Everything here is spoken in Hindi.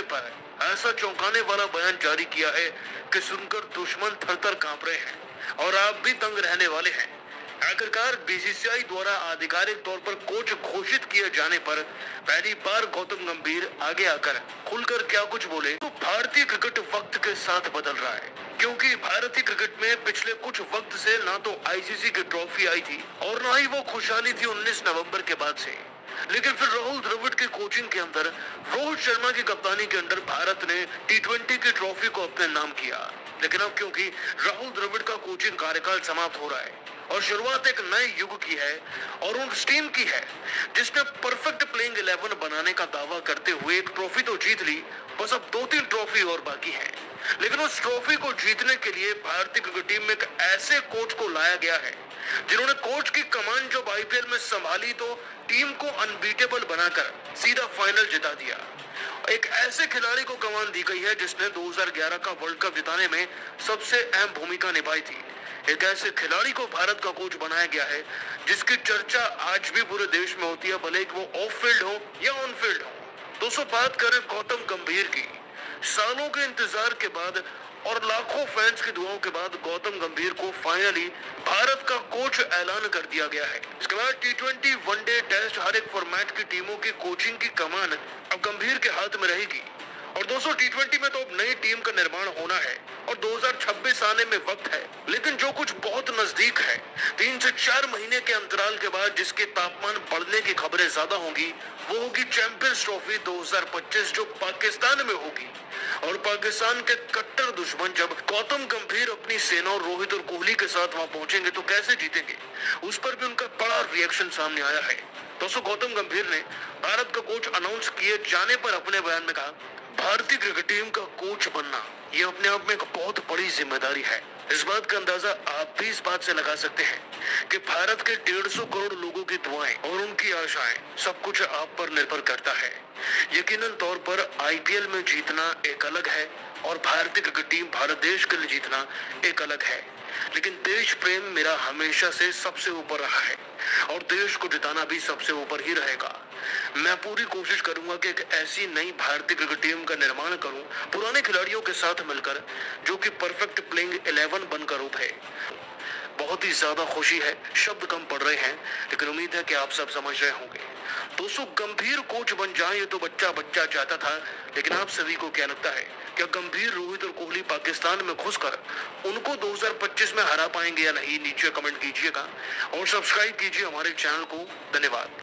मौके पर ऐसा चौंकाने वाला बयान जारी किया है कि सुनकर दुश्मन थर-थर कांप रहे हैं और आप भी दंग रहने वाले हैं। आखिरकार बीसीसीआई द्वारा आधिकारिक तौर पर कोच घोषित किए जाने पर पहली बार गौतम गंभीर आगे आकर खुलकर क्या कुछ बोले तो भारतीय क्रिकेट वक्त के साथ बदल रहा है, क्योंकि भारतीय क्रिकेट में पिछले कुछ वक्त से ना तो आईसीसी की ट्रॉफी आई थी और ना ही वो खुशहाली थी 19 नवंबर के बाद से। लेकिन फिर राहुल द्रविड़ की कोचिंग के अंदर, रोहित शर्मा की कप्तानी के अंदर भारत ने टी20 की ट्रॉफी को अपने नाम किया। लेकिन अब क्योंकि राहुल द्रविड़ का कोचिंग कार्यकाल समाप्त हो रहा है और शुरुआत एक नए युग की है और उस टीम की है जिसने परफेक्ट प्लेइंग 11 बनाने का दावा करते हुए एक ट्रॉफी तो जीत ली, बस अब 2-3 ट्रॉफी और बाकी है। लेकिन उस ट्रॉफी को जीतने के लिए भारतीय क्रिकेट टीम में एक ऐसे कोच को लाया गया है जिन्होंने कोच की कमान जब आईपीएल में संभाली तो टीम को अनबीटेबल बनाकर सीधा फाइनल जिता दिया। एक ऐसे खिलाड़ी को कमान दी गई है जिसने 2011 का वर्ल्ड कप जिताने में सबसे अहम भूमिका निभाई थी। एक ऐसे खिलाड़ी को भारत का कोच बनाया गया है जिसकी चर्चा आज भी पूरे देश में होती है, भले वो ऑफ फील्ड हो या ऑन फील्ड हो। दोस्तों, बात करें गौतम गंभीर की। सालों के इंतजार के बाद और लाखों फैंस की दुआओं के बाद गौतम गंभीर को फाइनली भारत का कोच ऐलान कर दिया गया है। इसके बाद टी20, वनडे, टेस्ट हर एक फॉर्मेट की टीमों की कोचिंग की कमान अब गंभीर के हाथ में रहेगी। और दोस्तों, टी20 में तो अब नई टीम का निर्माण होना है और 2026 आने में वक्त है, लेकिन जो कुछ बहुत नजदीक है, 3 से 4 महीने के अंतराल के बाद जिसके तापमान बढ़ने की खबरें ज्यादा होंगी, वो होगी चैंपियंस ट्रॉफी 2025 जो पाकिस्तान में होगी। और पाकिस्तान के कट्टर दुश्मन जब गौतम गंभीर अपनी सेना और रोहित और कोहली के साथ वहां पहुंचेंगे तो कैसे जीतेंगे, उस पर भी उनका बड़ा रिएक्शन सामने आया है। दोस्तों, गौतम गंभीर ने भारत का कोच अनाउंस किए जाने पर अपने बयान में कहा, भारतीय क्रिकेट टीम का कोच बनना ये अपने आप में एक बहुत बड़ी जिम्मेदारी है। इस बात का अंदाजा आप भी इस बात से लगा सकते हैं कि भारत के 150 करोड़ लोगों की दुआएं और उनकी आशाएं, सब कुछ आप पर निर्भर करता है। यकीनन तौर पर आईपीएल में जीतना एक अलग है और भारतीय क्रिकेट टीम भारत देश के लिए जीतना एक अलग है, लेकिन देश प्रेम मेरा हमेशा से सबसे ऊपर रहा है और देश को जिताना भी सबसे ऊपर ही रहेगा। मैं पूरी कोशिश करूंगा कि एक ऐसी नई भारतीय क्रिकेट टीम का निर्माण करूं पुराने खिलाड़ियों के साथ मिलकर, जो कि परफेक्ट प्लेइंग 11 बनकर उभरे। बहुत ही ज्यादा खुशी है, शब्द कम पड़ रहे हैं, लेकिन उम्मीद है कि आप सब समझ रहे होंगे। दोस्तों, गंभीर कोच बन जाए ये तो बच्चा बच्चा चाहता था, लेकिन आप सभी को क्या लगता है, क्या गंभीर, रोहित और कोहली पाकिस्तान में घुसकर उनको 2025 में हरा पाएंगे या नहीं? नीचे कमेंट कीजिएगा और सब्सक्राइब कीजिए हमारे चैनल को। धन्यवाद।